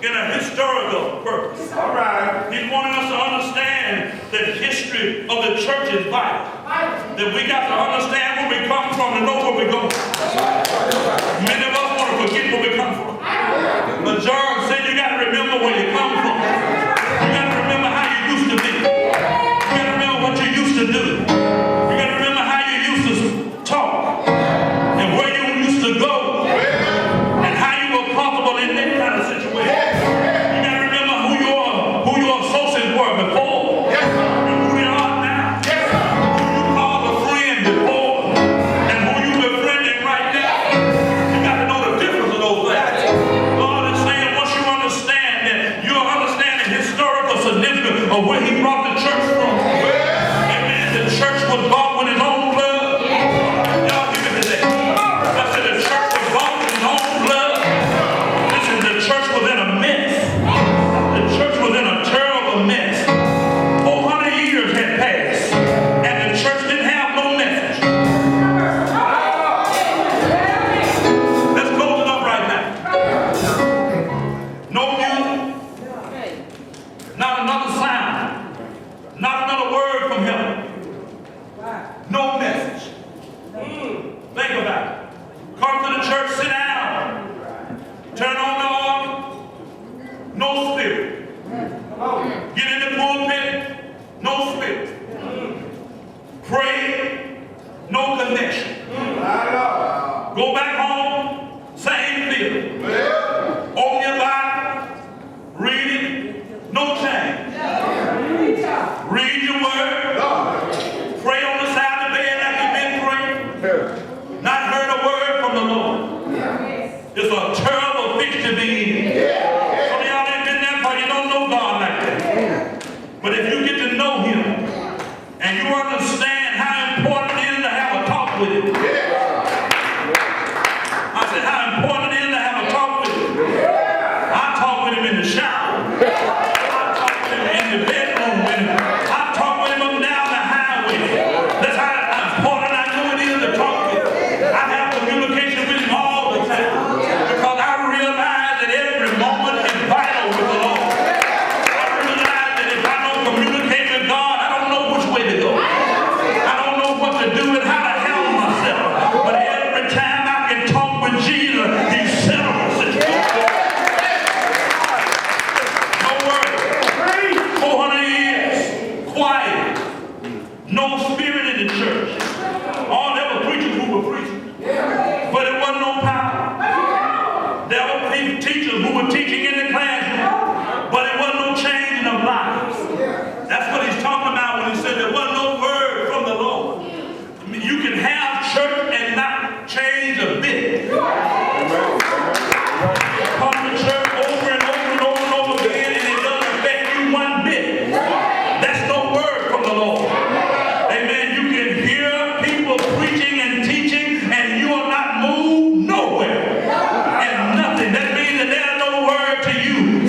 in a historical purpose. All right. He's wanting us to understand that history of the church is vital. That we got to understand where we come from and know where we go. Many of us want to forget where we come from. But John said you got to remember where you come from. You got to remember how you used to be. You got to remember what you used to do. You got to remember how you used to talk and where you used to go and how you were comfortable in that kind of situation. You got to remember who your associates were before and who they are now. Who you called a friend before and who you befriending right now. You got to know the difference of those things. God is saying once you understand that, you'll understand the historical significance of where He brought the church from. Amen. The church was bought with His own blood. Y'all give it today. I said the church was bought with His own blood. Listen, the church was in a mess. The church was in a terrible mess. 400 years had passed, and the church didn't have no message. Let's close it up right now. No music, not another sound, not another word from heaven. No message. Think about it. Come to the church, sit down, turn on the organ, no spirit. Get in the pulpit, no spirit. Pray, no connection. Go back home, same feeling. Open your Bible, read it, no change. Read your word, pray on the side of the bed like you've been praying. Not heard a word from the Lord. It's a terrible fix to be in. Some of y'all ain't been there because you don't know God like that. But if you get to know Him and you understand how important it is to have a talk with Him. I said how important it is to have a talk with Him. I talk with Him in the shower. I talk with Him in the bedroom with Him. I talk with Him up and down the highway. That's how important I know it is to talk with Him. I have communication with Him all the time because I realize that every moment is vital with the Lord. I realize that if I don't communicate with God, I don't know which way to go. I don't know what to do and how to handle myself. But every time I can talk with Jesus, He settles the situation. No word. 400 years. Quiet. No spirit in the church. All there were preachers who were preaching. But it wasn't no power. There were teachers who were teaching in the classroom. But it wasn't no changing of lives. That's what He's talking about when He said there wasn't no word from the Lord. I mean, you can have church and not change a bit. Come to church over and over and over and over again and it doesn't affect you one bit. That's no word from the Lord. Amen. You can hear people preaching and teaching and you are not moved nowhere. And nothing. That means that there's no word to you.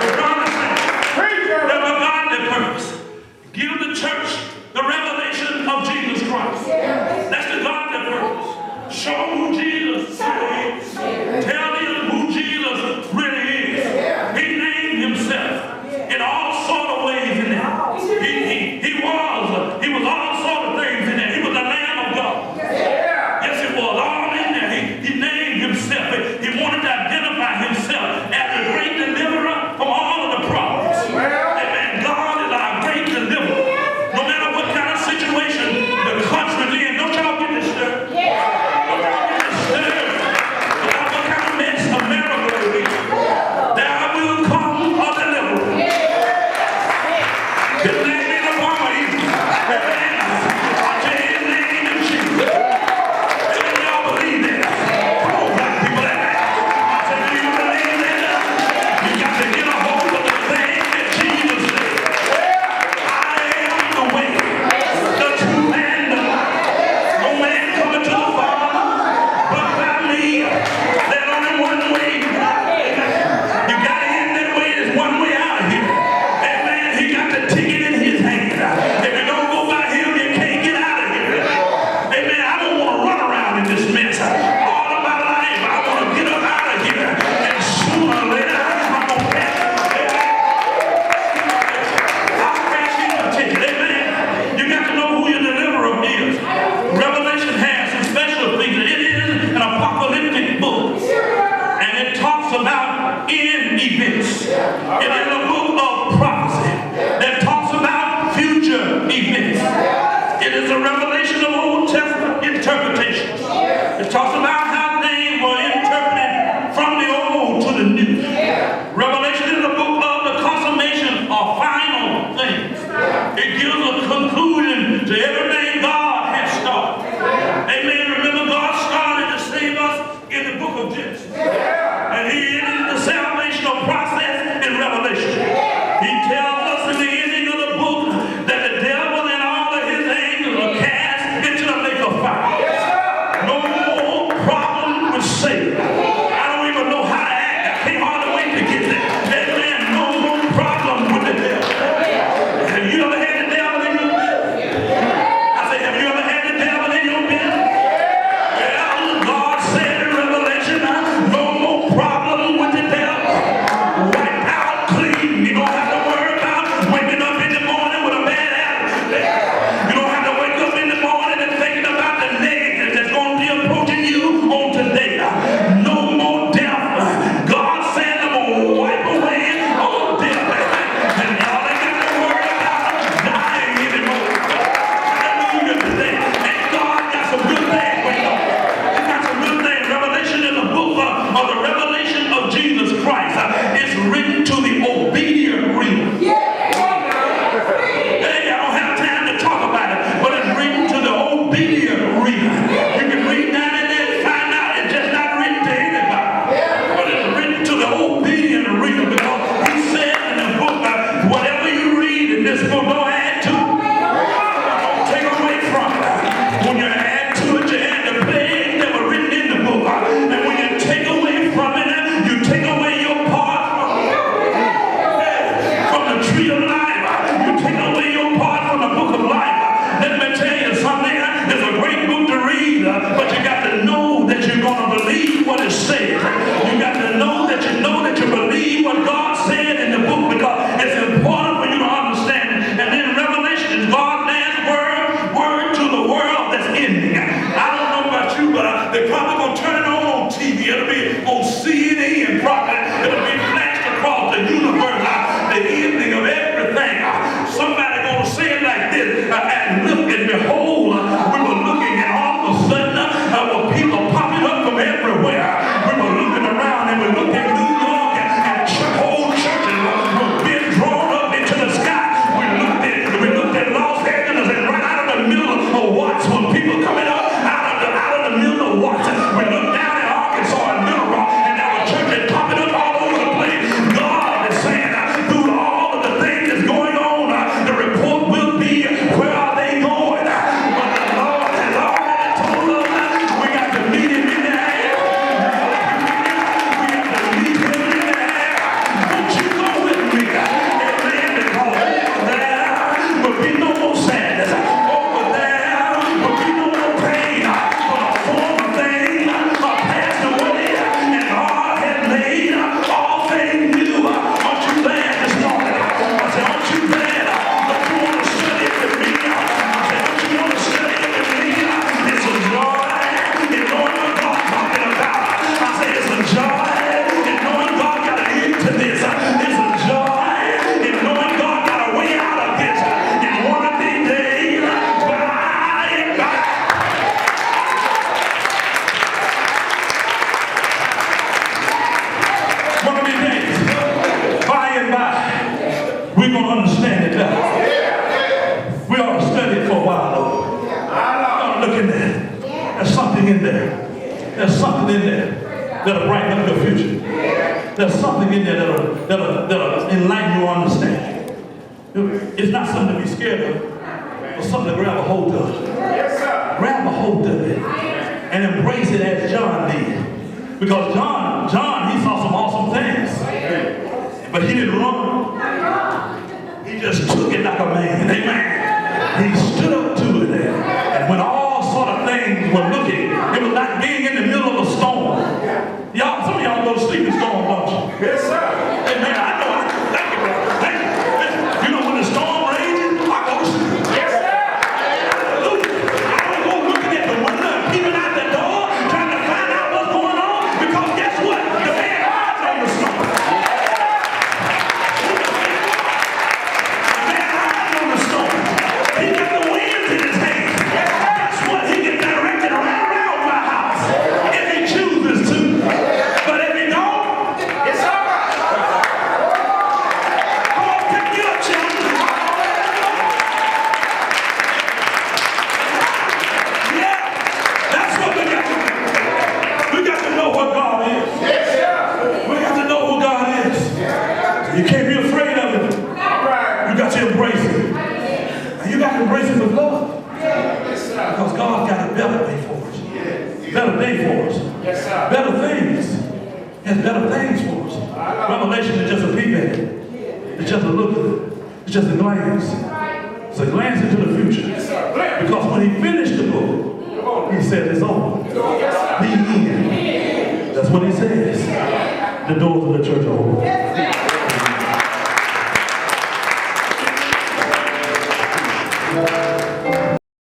But God is saying, there's a godly purpose. Give the church the revelation of Jesus Christ. That's the godly purpose. Show who Jesus really is. Tell them who Jesus really is. He named himself in all sort of ways in there. He was all sort of things in there. He was the Lamb of God. Yes, it was all in there. He named himself. He wanted to identify himself as the great deliverer from all of the problems. Amen. God is our great deliverer. No matter what kind of situation the country's in, don't y'all get disturbed. Don't y'all get disturbed about what kind of mess America is in. There will come a deliverer. His name ain't Obama either. Amen. I tell you, his name is Jesus. Amen. Y'all believe that? Come on, black people. I said, do you believe that? You got to get a hold of the thing that Jesus said. I am the way, the truth, and the life. No man coming to the Father but by me. There's only one way. You got to end that way. There's one way out of here. Amen. He got the ticket in his hand. If you don't go by him, you can't get out of here. Amen. I don't want to run around in this mess. All of my life, I want to get up out of here. And sooner or later, I'm going to pass. I'll pass you a ticket. Amen. You got to know who your deliverer is. Revelation has some special things. It is an apocalyptic book. And it talks about end events. It is a book of prophecy that talks about future events. It is a revelation of Old Testament interpretations. It talks about how things were interpreted from the old to the new. Revelation is a book of the consummation of final things. It gives a conclusion to everything God has started. Amen. Remember, God started to save us in the book of Genesis. And he ended the salvational process in Revelation. He tells us in the ending of the book that the devil and all of his angels are cast into the lake of fire. No more problem with Satan. I don't even know how to act. I can't hardly wait to get there. Amen. No more problem with the devil. Have you ever had the devil in your business? I say, have you ever had the devil in your business? Well, God said in Revelation, no more problem with the devil. Wiped out clean. You don't have to worry about waking up in the morning with a bad attitude. You don't have to wake up in the morning and thinking about the negative that's going to be approaching you on today. No more death. God said I'm going to wipe away all death. And y'all ain't got to worry about dying anymore. Hallelujah today. And God got some good things waiting on. He got some good things. Revelation is a book of the revelation of Jesus Christ. It's written to the obedient reader. Hey, I don't have time to talk about it, but it's written to the obedient reader. You can read that and then find out it's just not written to anybody, but it's written to the obedient reader, because he said in the book, whatever you read in this book, don't add to it. Don't take away from it. When you add to it, you add the plagues that were written in the book. And when you take away from it, you take away your part from the tree of life. You take away your part from the book of life. Let me tell you something. It's a great book to read, but you got to know that you're going to believe what it says. You got to know that you believe what God said in the book, because it's important for you to understand it. And then Revelation is God's last word to the world that's ending. I don't know about you, but they're probably going to turn it on TV. It'll be on CNN, probably. It'll be flashed across the universe. The ending of every we're going to understand it better. We ought to study it for a while, Lord. We ought to look in there. There's something in there. There's something in there that'll brighten up your future. There's something in there that'll enlighten your understanding. It's not something to be scared of, but something to grab a hold of. Grab a hold of it and embrace it as John did. Because John, he saw some awesome things, but he didn't run. He just took it like a man. Amen. He stood up to it, and when all sort of things were looking, it was like being in the middle of a storm. Y'all, some of y'all go to sleep in storm, don't you? Yes, sir. Amen. I know. Thank you, brother. Thank you. You know when the storm rages, I go to sleep. Yes, sir. Hallelujah. I don't go looking at the window and peeping out the door, trying to find out what's going on, because guess what? The man hides on the storm. The man hides on the storm. He got the winds in his hand. Guess what? He can direct it around my house if he chooses to. But if he don't, it's all right. Come on, pick me up, children. Yeah, that's what we got to do. We got to know what God is. We got to know who God is. You can't be afraid of it. You got to embrace it. And you got to embrace it with love. Because God's got a better day for us. Better day for us. Better things. He has better things for us. Revelation is just a peek at it. It's just a look at it. It's just a glance. It's a glance into the future. Because when he finished the book, he said it's over. The end. That's what he says. The doors of the church are open.